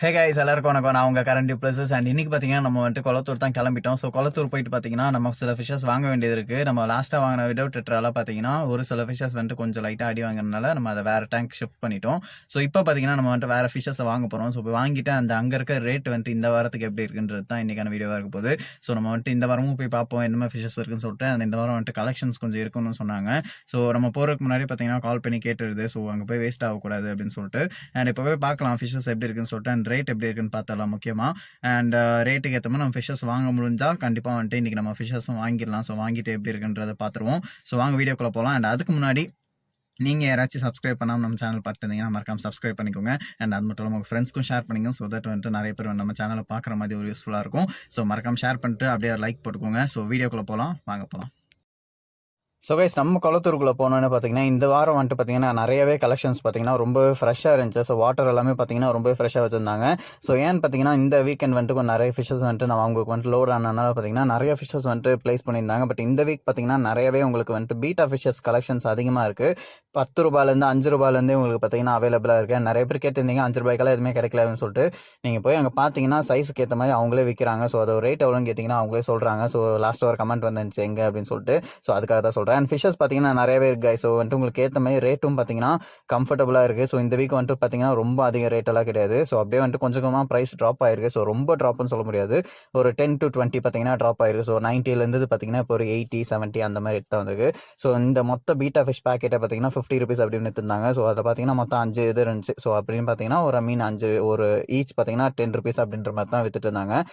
Hey guys எல்லாருக்கும் வணக்கம். நான் உங்க கரண்ட் பிளஸஸ் அண்ட் இன்னைக்கு பார்த்தீங்கன்னா நம்ம வந்துட்டு குளத்தூர் தான் கிளம்பிட்டோம். ஸோ குளத்தூர் போயிட்டு பார்த்தீங்கன்னா நம்ம சில ஃபிஷஸ் வாங்க வேண்டியது இருக்கு. நம்ம லாஸ்ட்டாக வாங்கின விடோ டெட்ராலாம் பார்த்தீங்கன்னா ஒரு சில ஃபிஷஸ் வந்துட்டு கொஞ்சம் லைட்டாக அடி வாங்கினால நம்ம அதை வேற டேங்க் ஷிஃப்ட் பண்ணிட்டோம். ஸோ இப்போ பார்த்தீங்கன்னா நம்ம வந்துட்டு வேற ஃபிஷஸை வாங்க போகிறோம். ஸோ இப்போ வாங்கிட்டு அந்த அங்கே இருக்க ரேட் வந்துட்டு இந்த வாரத்துக்கு எப்படி இருக்குன்றது தான் இன்னைக்கான வீடியோவாக இருக்க போகுது. ஸோ நம்ம வந்துட்டு இந்த வாரமும் போய் பார்ப்போம் என்ன ஃபிஷஸ் இருக்குன்னு சொல்லிட்டு அந்த இந்த வாரம் வந்துட்டு கலெக்ஷன்ஸ் கொஞ்சம் இருக்குன்னு சொன்னாங்க. ஸோ நம்ம போகிறதுக்கு முன்னாடி பார்த்தீங்கன்னா கால் பண்ணி கேட்டுருது. ஸோ அங்கே போய் வேஸ்ட் ஆகக்கூடாது அப்படின்னு சொல்லிட்டு அண்ட் இப்போ போய் பார்க்கலாம் ஃபிஷஸ் எப்படி இருக்குன்னு சொல்லிட்டு அண்ட் ரேட் எப்படி இருக்குன்னு பார்த்தலாம் முக்கியமாக. அண்ட் ரேட்டுக்கு ஏற்ற மாதிரி நம்ம ஃபிஷஸ் வாங்க முடிஞ்சால் கண்டிப்பாக வந்துட்டு இன்றைக்கி நம்ம ஃபிஷஸும் வாங்கிடலாம். ஸோ வாங்கிட்டு எப்படி இருக்குன்றதை பார்த்துருவோம். ஸோ வாங்க வீடியோக்குள்ளே போகலாம். அண்ட் அதுக்கு முன்னாடி நீங்கள் யாராச்சும் சப்ஸ்கிரைப் பண்ணாமல் நம்ம சேனல் பார்த்துருந்தீங்கன்னா மறக்காம சப்ஸ்கிரைப் பண்ணிக்கோங்க. அண்ட் அது மட்டும் இல்லாமல் உங்கள் ஃப்ரெண்ட்ஸ்க்கும் ஷேர் பண்ணிக்கோங்க. ஸோ தட் வந்துட்டு நிறைய பேர் நம்ம சேனலை பார்க்குற மாதிரி ஒரு யூஸ்ஃபுல்லாக இருக்கும். ஸோ மறக்காம ஷேர் பண்ணிட்டு அப்படியே லைக் போட்டுக்கோங்க. ஸோ வீடியோக்குள்ளே போகலாம், வாங்க போகலாம். ஸோ கைஸ் நம்ம குளத்தூருக்குள்ளே போனோன்னு பார்த்தீங்கன்னா இந்த வாரம் வந்துட்டு பார்த்தீங்கன்னா நிறையவே கலெக்ஷன்ஸ் பார்த்தீங்கன்னா ரொம்ப ஃப்ரெஷ்ஷாக இருந்துச்சு. ஸோ வாட்டர் எல்லாமே பார்த்தீங்கன்னா ரொம்ப ஃப்ரெஷ்ஷாக வச்சுருந்தாங்க. ஸோ ஏன்னு பார்த்தீங்கன்னா இந்த வீக்கெண்ட் வந்துட்டு கொஞ்சம் நிறைய ஃபிஷஸ் வந்துட்டு நம்ம அவங்களுக்கு வந்துட்டு லோட் ஆனதுனால பார்த்தீங்கன்னா நிறைய ஃபிஷஸ் வந்துட்டு ப்ளேஸ் பண்ணியிருந்தாங்க. பட் இந்த வீக் பார்த்தீங்கன்னா நிறையவே உங்களுக்கு வந்துட்டு பீட்டா ஃபிஷஸ் கலெக்ஷன்ஸ் அதிகமாக இருக்குது. 10 ரூபாயிலேருந்து 5 ரூபாயிலேருந்தே உங்களுக்கு பார்த்தீங்கன்னா அவைலபிளாக இருக்குது. நிறைய பேர் கேட்டிருந்தீங்க 5 ரூபாய்க்கெல்லாம் எதுவுமே கிடைக்கல அப்படின்னு சொல்லிட்டு. நீங்கள் போய் அங்கே பார்த்தீங்கன்னா சைஸுக்கு ஏற்ற மாதிரி அவங்களே விற்கிறாங்க. ஸோ அதோட ரேட் எவ்வளோன்னு கேட்டிங்கன்னா அவங்களே சொல்கிறாங்க. ஸோ லாஸ்ட் ஒரு கமெண்ட் வந்துச்சு எங்கே அப்படின்னு சொல்லிட்டு. ஸோ அதுக்காக தான் சொல்கிறேன். அண்ட் ஃபிஷஸ் பார்த்தீங்கன்னா நிறையவே இருக்கு. ஸோ வந்துட்டு உங்களுக்கு ஏற்ற மாதிரி ரேட்டும் பார்த்தீங்கன்னா கம்ஃபர்டபுளாக இருக்குது. ஸோ இந்த வீக் வந்துட்டு பார்த்தீங்கன்னா ரொம்ப அதிக ரேட்டெல்லாம் கிடையாது. ஸோ அப்படியே வந்துட்டு கொஞ்சம் கொஞ்சமாக ப்ரைஸ் ட்ராப் ஆயிருக்கு. ஸோ ரொம்ப ட்ராப்னு சொல்ல முடியாது. ஒரு 10 to 20 பார்த்தீங்கன்னா ட்ராப் ஆயிருக்கு. ஸோ 90லேருந்து பார்த்தீங்கன்னா இப்போ ஒரு 80, 70 அந்த மாதிரி தான் வந்திருக்கு. ஸோ இந்த மொத்த பீட்டா ஃபிஷ் பேக்கெட்டை பார்த்தீங்கன்னா 50 ருபீஸ் அப்படின்னு இருந்தாங்க. ஸோ அதில் பார்த்தீங்கன்னா மொத்தம் 5 இது இருந்துச்சு. ஸோ அப்படின்னு பார்த்தீங்கன்னா ஒரு மீன் 5 ஒரு ஈச் பார்த்தீங்கன்னா 10 ருபீஸ் அப்படின்ற மாதிரி தான் வித்துட்டு இருந்தாங்க.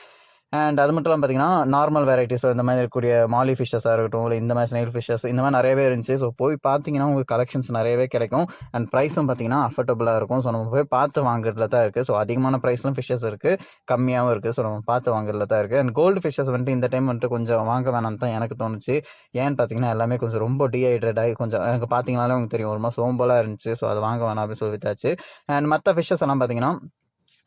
அண்ட் அது மட்டும் இல்லாமல் பார்த்தீங்கன்னா நார்மல் வெரைட்டிஸ் இந்த மாதிரி இருக்கக்கூடிய மாலி ஃபிஷஸாக இருக்கட்டும், இல்லை இந்த மாதிரி ஸ்னெயில் ஃபிஷஸ் இந்த மாதிரி நிறையவே இருந்துச்சு. ஸோ போய் பார்த்தீங்கன்னா உங்களுக்கு கலெக்ஷன்ஸ் நிறையவே கிடைக்கும். அண்ட் ப்ரைஸும் பார்த்தீங்கன்னா அஃபோர்டபுளாக இருக்கும். ஸோ நம்ம போய் பார்த்து வாங்குறதுல தான் இருக்குது. ஸோ அதிகமான ப்ரைஸ்லாம் ஃபிஷஸ் இருக்குது, கம்மியாகவும் இருக்குது. ஸோ நம்ம பார்த்து வாங்குறதுல தான் இருக்குது. அண்ட் கோல்டு ஃபிஷஸ் வந்துட்டு இந்த டைம் வந்துட்டு கொஞ்சம் வாங்க வேணாம்னு தான் எனக்கு தோணுச்சு. ஏன்னு பார்த்தீங்கன்னா எல்லாமே கொஞ்சம் ரொம்ப டீஹைட்ரேட் ஆகி கொஞ்சம் எனக்கு பார்த்தீங்கனாலே உங்களுக்கு தெரியும் ஒரு மாதிரி சோம்பலாக இருந்துச்சு. ஸோ அதை வாங்க வேணாம் அப்படின்னு சொல்லிட்டாச்சு. அண்ட் மற்ற ஃபிஷஸ் எல்லாம் பார்த்தீங்கன்னா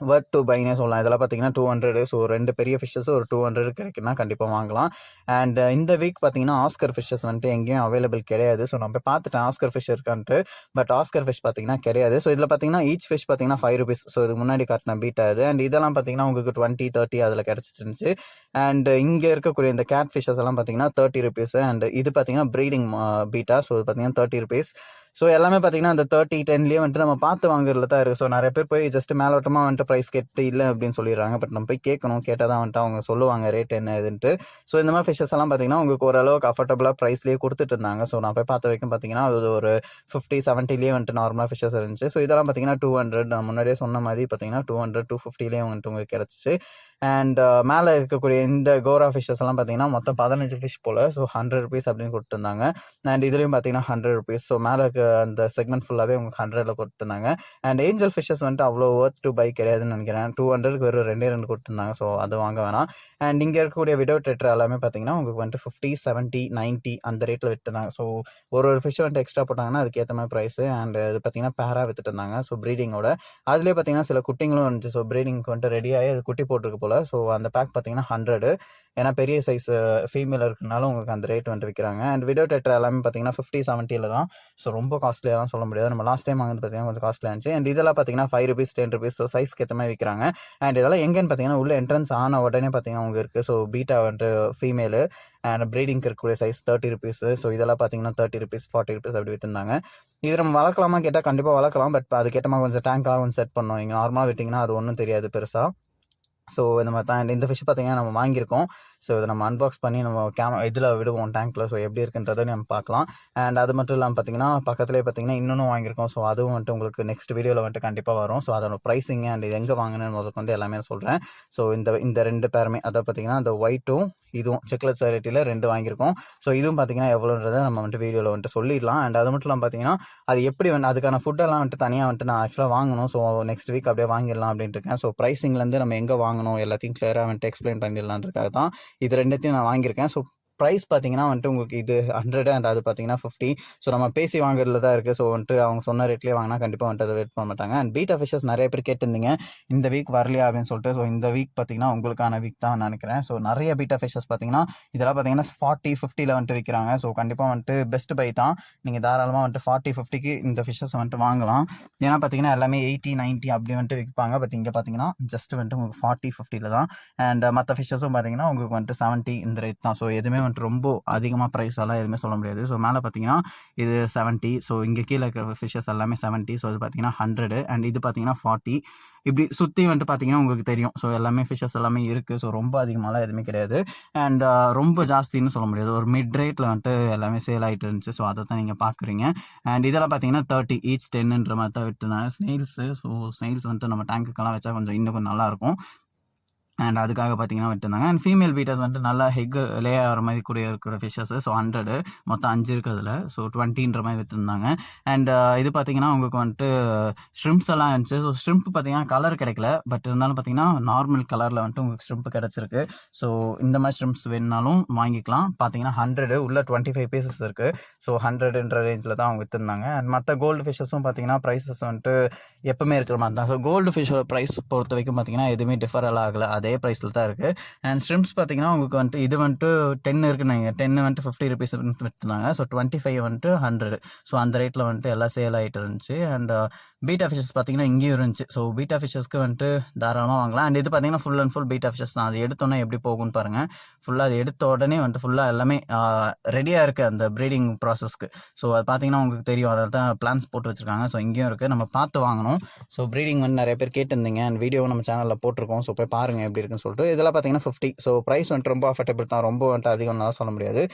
வொர்த் டு பைனே சொல்லலாம். இதெல்லாம் பார்த்தீங்கன்னா 200. ஸோ 2 பெரிய ஃபிஷ்ஷஸ் ஒரு 200 கிடைக்குன்னா கண்டிப்பாக வாங்கலாம். அண்ட் இந்த வீக் பார்த்தீங்கன்னா ஆஸ்கர் ஃபிஷ்ஷஸ் வந்துட்டு எங்கேயும் அவைலபிள் கிடையாது. ஸோ நான் போய் பார்த்துட்டேன் ஆஸ்கர் ஃபிஷ் இருக்கான்ட்டு. பட் ஆஸ்கர் ஃபிஷ் பார்த்தீங்கன்னா கிடையாது. ஸோ இதில் பார்த்தீங்கன்னா ஈச் ஃபிஷ் பார்த்தீங்கன்னா 5 ருபீஸ். ஸோ இதுக்கு முன்னாடி காட்டின பீட்டா இது. அண்ட் இதெல்லாம் பார்த்தீங்கன்னா உங்களுக்கு 20, 30 அதில் கிடச்சிருந்துச்சு. அண்ட் இங்கே இருக்கக்கூடிய இந்த கேட் ஃபிஷ்ஷஸ் எல்லாம் பார்த்தீங்கன்னா 30 ருபீஸ். அண்ட் இது பார்த்தீங்கன்னா ப்ரீடிங் பீட்டா. ஸோ இது பார்த்தீங்கன்னா 30 ருபீஸ். ஸோ எல்லாமே பார்த்தீங்கன்னா அந்த 30, 10லேயே வந்துட்டு நம்ம பார்த்து வாங்குறதுல தான் இருக்குது. ஸோ நிறைய பேர் போய் ஜஸ்ட் மேலோட்டமாக வந்துட்டு ப்ரைஸ் கேட்டு இல்லை அப்படின்னு சொல்லிடுறாங்க. பட் நம்ம போய் கேட்கணும், கேட்டால் தான் வந்துட்டு அவங்க சொல்லுவாங்க ரேட் என்ன இதுன்ட்டு. ஸோ இந்த மாதிரி ஃபிஷஸ் எல்லாம் பார்த்தீங்கன்னா உங்களுக்கு ஓரளவுக்கு அஃபோர்டபுளாக ப்ரைஸ்லேயே கொடுத்துட்டு இருந்தாங்க. ஸோ நான் போய் பார்த்த வரைக்கும் பார்த்தீங்கன்னா அது ஒரு 50, 70லேயே வந்துட்டு நார்மலாக ஃபிஷஸ் இருந்துச்சு. ஸோ இதெல்லாம் பார்த்தீங்கன்னா 200 நான் முன்னாடியே சொன்ன மாதிரி பார்த்தீங்கன்னா 200, 250லேயே வந்துட்டு உங்களுக்கு கிடச்சிச்சு. அண்ட் மேலே இருக்கக்கூடிய இந்த கோரா ஃபிஷஸ் எல்லாம் பார்த்தீங்கன்னா மொத்தம் 15 ஃபிஷ் போல். ஸோ 100 ருபீஸ் அப்படின்னு கொடுத்துருந்தாங்க. அண்ட் இதுலேயும் பார்த்தீங்கன்னா 100 ருபீஸ். ஸோ மேலே இருக்க அந்த செக்மெண்ட் ஃபுல்லாகவே உங்களுக்கு 100ல் கொடுத்துருந்தாங்க. அண்ட் ஏஞ்சல் ஃபிஷஸ் வந்துட்டு அவ்வளோ ஒர்த் டு பை கிடையாதுன்னு நினைக்கிறேன். 200க்கு வெறும் 2 கொடுத்துருந்தாங்க. ஸோ அது வாங்க வேணாம். அண்ட் இங்கே இருக்கக்கூடிய விடோ டெட்ரா எல்லாமே பார்த்தீங்கன்னா உங்களுக்கு வந்துட்டு 50, 70, 90 அந்த ரேட்டில் விட்டுருந்தாங்க. ஸோ ஒரு ஃபிஷ் வந்துட்டு எக்ஸ்ட்ரா போட்டாங்கன்னா அதுக்கேற்ற மாதிரி ப்ரைஸு. அண்ட் இது பார்த்தீங்கன்னா பேரா வித்துட்டு இருந்தாங்க. ஸோ ப்ரீடிங்கோட அதுலேயே பார்த்தீங்கன்னா சில குட்டிங்களும் இருந்துச்சு. ஸோ ப்ரீடிங்க்கு வந்துட்டு ரெடியாகி அது குட்டி போட்டிருக்கு போல். ஸோ அந்த பேக் பார்த்தீங்கன்னா 100. ஏன்னா பெரிய சைஸ் ஃபீமேல் இருக்குனாலும் உங்களுக்கு அந்த ரேட் வந்துட்டு விற்கிறாங்க. அண்ட் விடோ டெட்ரா எல்லாமே பார்த்தீங்கன்னா 50, 70ல் தான். ஸோ ரொம்ப காஸ்ட்லியாலாம் சொல்ல முடியாது. நம்ம லாஸ்ட் டைம் வாங்கினது பார்த்தீங்கன்னா கொஞ்சம் காஸ்ட்லியாக இருந்துச்சு. அண்ட் இதெல்லாம் பார்த்தீங்கன்னா 5 ருபீஸ், 10 ருபீஸ். ஸோ சைஸ்க்கு ஏற்ற மாதிரி விற்கிறாங்க. அண்ட் இதெல்லாம் எங்கேன்னு பார்த்தீங்கன்னா உள்ள என்ட்ரன்ஸ் ஆன உடனே பார்த்தீங்கன்னா அவங்க இருக்குது. ஸோ பீட்டா வந்துட்டு ஃபீமேலு அண்ட் ப்ரீடிங்க்கு இருக்கக்கூடிய சைஸ் 30 ருபீஸ். ஸோ இதெல்லாம் பார்த்தீங்கன்னா 30 ருபீஸ், 40 ருபீஸ் அப்படி விற்றுருந்தாங்க. இது நம்ம வளர்க்கலாமா கேட்டால் கண்டிப்பாக வளர்க்கலாம். பட் அதுக்கேற்ற மாதிரி கொஞ்சம் டேங்காக கொஞ்சம் செட் பண்ணணும். நீங்கள் நார்மலாக விட்டிங்கன்னா அது ஒன்றும் தெரியாது பெருசாக. ஸோ இந்த மாதிரி தான். இந்த ஃபிஷ் பார்த்தீங்கன்னா நம்ம வாங்கியிருக்கோம். ஸோ இதை நம்ம அன்பாக்ஸ் பண்ணி நம்ம இதில் விடுவோம் டேங்க்கில். ஸோ எப்படி இருக்குன்றதை நம்ம பார்க்கலாம். அண்ட் அது மட்டும் இல்லாமல் பார்த்தீங்கன்னா பக்கத்துலேயே பார்த்தீங்கன்னா இன்னொன்று வாங்கியிருக்கோம். ஸோ அதுவும் வந்துட்டு உங்களுக்கு நெக்ஸ்ட் வீடியோவில் வந்துட்டு கண்டிப்பாக வரும். ஸோ அதோட ப்ரைஸிங் அண்ட் இது எங்கே வாங்கினேன்னு முதல்ல எல்லாமே சொல்கிறேன். ஸோ இந்த 2 பேருமே அதை பார்த்தீங்கன்னா அந்த ஒயிட்டும் இதுவும் செக்லெட் வெரைட்டியில் 2 வாங்கியிருக்கோம். ஸோ இதுவும் பார்த்தீங்கன்னா எவ்வளோன்றதை நம்ம வந்துட்டு வீடியோவில் வந்துட்டு சொல்லிடலாம். அண்ட் அது மட்டும் இல்லாமல் பார்த்தீங்கன்னா அது எப்படி அதுக்கான ஃபுட்டெல்லாம் வந்துட்டு தனியாக வந்துட்டு நான் ஆக்சுவலாக வாங்கணும். ஸோ நெக்ஸ்ட் வீக் அப்படியே வாங்கிடலாம் அப்படின்ட்டு இருக்கேன். ஸோ ப்ரைஸிங்லேருந்து நம்ம எங்கே வாங்கணும் எல்லாத்தையும் கிளியராக வந்துட்டு எக்ஸ்பிளைன் பண்ணிடலான்றதுக்காக தான் இது 2த்தையும் நான் வாங்கியிருக்கேன். ஸோ ப்ரைஸ் பார்த்தீங்கன்னா வந்துட்டு உங்களுக்கு இது 100 அண்ட் அது பார்த்தீங்கன்னா 50. ஸோ நம்ம பேசி வாங்குறதுல தான் இருக்குது. ஸோ வந்துட்டு அவங்க சொன்ன ரேட்லேயே வாங்கினா கண்டிப்பாக வந்துட்டு அதை வெயிட் பண்ண மாட்டாங்க. அண்ட் பீட்டா ஃபிஷஸ் நிறைய பேர் கேட்டிருந்தீங்க இந்த வீக் வரலையா அப்படின்னு சொல்லிட்டு. ஸோ இந்த வீக் பார்த்தீங்கன்னா உங்களுக்கான வீக் தான் நினைக்கிறேன். ஸோ நிறைய பீட்டா ஃபிஷஸ் பார்த்தீங்கன்னா இதெல்லாம் பார்த்தீங்கன்னா 40-50 வந்துட்டு விற்கிறாங்க. ஸோ கண்டிப்பாக வந்துட்டு பெஸ்ட் பை தான். நீங்கள் தாராளமாக வந்துட்டு 40-50க்கு இந்த ஃபிஷஸ் வந்துட்டு வாங்கலாம். ஏன்னா பார்த்தீங்கன்னா எல்லாமே 80-90 அப்படி வந்துட்டு விற்பாங்க. பட் இங்கே பார்த்தீங்கன்னா ஜஸ்ட் வந்துட்டு உங்களுக்கு 40-50 தான். அண்ட் மற்ற ஃபிஷஸும் பார்த்தீங்கன்னா உங்களுக்கு வந்துட்டு 70 இந்த ரேட் தான். ஸோ எதுவுமே வந்துட்டு ரொம்ப அதிகமாக ப்ரைஸ் எல்லாம் எதுவுமே சொல்ல முடியாது. ஸோ மேலே பார்த்தீங்கன்னா இது 70. ஸோ இங்கே கீழே இருக்கிற ஃபிஷஸ் எல்லாமே 70. ஸோ இது பார்த்தீங்கன்னா 100 அண்ட் இது பார்த்தீங்கன்னா 40. இப்படி சுற்றி வந்துட்டு பார்த்தீங்கன்னா உங்களுக்கு தெரியும். ஸோ எல்லாமே ஃபிஷஸ் எல்லாமே இருக்குது. ஸோ ரொம்ப அதிகமாகலாம் எதுவுமே கிடையாது. அண்ட் ரொம்ப ஜாஸ்தின்னு சொல்ல முடியாது. ஒரு மிட் ரேட்டில் வந்துட்டு எல்லாமே சேல் ஆகிட்டு இருந்துச்சு. ஸோ அதை தான் நீங்கள் பார்க்குறீங்க. அண்ட் இதெல்லாம் பார்த்தீங்கன்னா 30 ஈச் 10ன்ற மாதிரி தான் விட்டுருந்தாங்க. ஸ்னெயில்ஸு. ஸோ ஸ்னெயில்ஸ் வந்துட்டு நம்ம டேங்குக்கெல்லாம் வச்சா கொஞ்சம் இன்னும் கொஞ்சம் நல்லாயிருக்கும். அண்ட் அதுக்காக பார்த்தீங்கன்னா விட்டுருந்தாங்க. அண்ட் ஃபீமேல் பீட்டர்ஸ் வந்துட்டு நல்லா ஹெக் லே ஆகிற மாதிரி கூட இருக்கிற ஃபிஷ்ஷஸ்ஸு. ஸோ 100 மொத்தம் 5 இருக்கிறதுல. ஸோ 20ன்ற மாதிரி விட்டுருந்தாங்க. அண்ட் இது பார்த்தீங்கன்னா உங்களுக்கு வந்துட்டு ஷ்ரிம்ப்ஸ் எல்லாம் இருந்துச்சு. ஸோ ஷ்ரிம்ப் பார்த்தீங்கன்னா கலர் கிடைக்கல. பட் இருந்தாலும் பார்த்தீங்கன்னா நார்மல் கலரில் வந்துட்டு உங்களுக்கு ஷ்ரிம்ப் கிடச்சிருக்கு. ஸோ இந்த மாதிரி ஷ்ரிம்ப்ஸ் வேணுனாலும் வாங்கிக்கலாம். பார்த்தீங்கன்னா 100 உள்ள 25 பீசஸ் இருக்குது. ஸோ 100ன்ற ரேஞ்சில் தான் அவங்க விற்றுருந்தாங்க. அண்ட் மற்ற கோல்டு ஃபிஷ்ஷஸும் பார்த்தீங்கன்னா ப்ரைஸஸ் வந்துட்டு எப்பவுமே இருக்கிற மாதிரி தான். ஸோ கோல்டு ஃபிஷ்ஷோட ப்ரைஸ் பொறுத்த வரைக்கும் பார்த்தீங்கன்னா எதுவுமே டிஃபர் எல்லாம் ஆகலை. அதே ப்ரைஸில் தான் இருக்குது. அண்ட் ஷ்ரிம்ப்ஸ் பார்த்தீங்கன்னா உங்களுக்கு வந்துட்டு இது வந்துட்டு 10 இருக்குன்னு 10 வந்துட்டு 50 ருபீஸ் விற்றுருந்தாங்க. ஸோ 25 வந்துட்டு 100. ஸோ அந்த ரேட்டில் வந்துட்டு எல்லாம் சேல் ஆகிட்டு இருந்துச்சு. அண்ட் பீட்டா ஃபிஷஸ் பார்த்தீங்கன்னா இங்கேயும் இருந்துச்சு. ஸோ பீட்டா ஃபிஷஸ்க்கு வந்துட்டு தாராளமாக வாங்கலாம். அண்ட் இது பார்த்தீங்கன்னா full and full beta fishes தான். அது எடுத்தோன்னே எப்படி போகும்னு பாருங்கள். ஃபுல்லாக அது எடுத்த உடனே வந்துட்டு ஃபுல்லாக எல்லாமே ரெடியாக இருக்குது அந்த ப்ரீடிங் ப்ராசஸ்க்கு. ஸோ அது பார்த்தீங்கன்னா உங்களுக்கு தெரியும். அதில் தான் பிளான்ஸ் போட்டு வச்சுருக்காங்க. ஸோ இங்கேயும் இருக்குது. நம்ம பார்த்து வாங்கணும். ஸோ ப்ரீடிங் வந்து நிறைய பேர் கேட்டிருந்தீங்க. அண்ட் வீடியோ நம்ம சேனலில் போட்டிருக்கோம். ஸோ போய் பாருங்கள் எப்படி இருக்குன்னு சொல்லிட்டு. இதெல்லாம் பார்த்தீங்கன்னா 50. ஸோ ப்ரைஸ் வந்துட்டு ரொம்ப அஃபர்டபுள் தான். ரொம்ப வந்துட்டு அதிகம்னால சொல்ல முடியாது.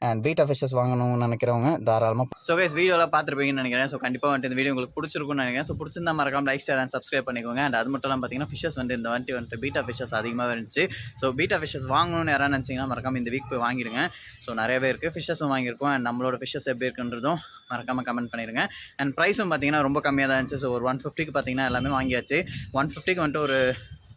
அண்ட் பீட்டா ஃபிஷஸ் வாங்கணும்னு நினைக்கிறவங்க தாராளமாக. ஸோ கைஸ் வீடியோலாம் பார்த்துருப்பீங்கன்னு நினைக்கிறேன். ஸோ கண்டிப்பாக வந்துட்டு இந்த வீடியோ உங்களுக்கு பிடிச்சிருக்கும்னு நினைக்கிறேன். ஸோ பிடிச்சிருந்தா மறக்காம லைக் ஷேர் அண்ட் சப்ஸ்கிரைப் பண்ணிக்கோங்க. அண்ட் அது மட்டும் இல்லாமல் பார்த்தீங்கன்னா ஃபிஷஸ் வந்து இந்த வந்துட்டு பீட்டா ஃபிஷஸ் அதிகமாக இருந்துச்சு. ஸோ பீட்டா ஃபிஷஸ் வாங்கணும்னு யாராவது நினச்சிங்கன்னா மறக்காம இந்த வீக் போய் வாங்கிடுங்க. ஸோ நிறையவே இருக்குது. ஃபிஷஸும் வாங்கியிருக்கோம். அண்ட் நம்மளோட ஃபிஷஸ் எப்படி இருக்குன்றதும் மறக்காமல் கமெண்ட் பண்ணிடுங்க. அண்ட் ப்ரைஸும் பார்த்தீங்கன்னா ரொம்ப கம்மியாக தான் இருந்துச்சு. ஸோ ஒரு 150க்கு பார்த்தீங்கன்னா எல்லாமே வாங்கியாச்சு. 150க்கு வந்துட்டு ஒரு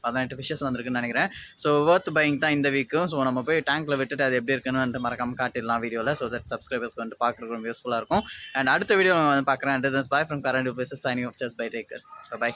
18 ஃபிஷஸ் வந்திருக்குன்னு நினைக்கிறேன். ஸோ ஒர்த் பையிங் தான் இந்த வீக்கும். ஸோ நம்ம போய் டேங்க்கில் விட்டுட்டு அது எப்படி இருக்குன்னு வந்துட்டு மறக்காம காட்டிடலாம் வீடியோவில். ஸோ தட் சப்ஸ்கிரைபர்ஸ்க்கு வந்துட்டு பார்க்குறதுக்கு ரொம்ப யூஸ்ஃபுல்லாக இருக்கும். அண்ட் அடுத்த வீடியோ வந்து பார்க்குறேன். And bye from current places signing off just bye take care. By.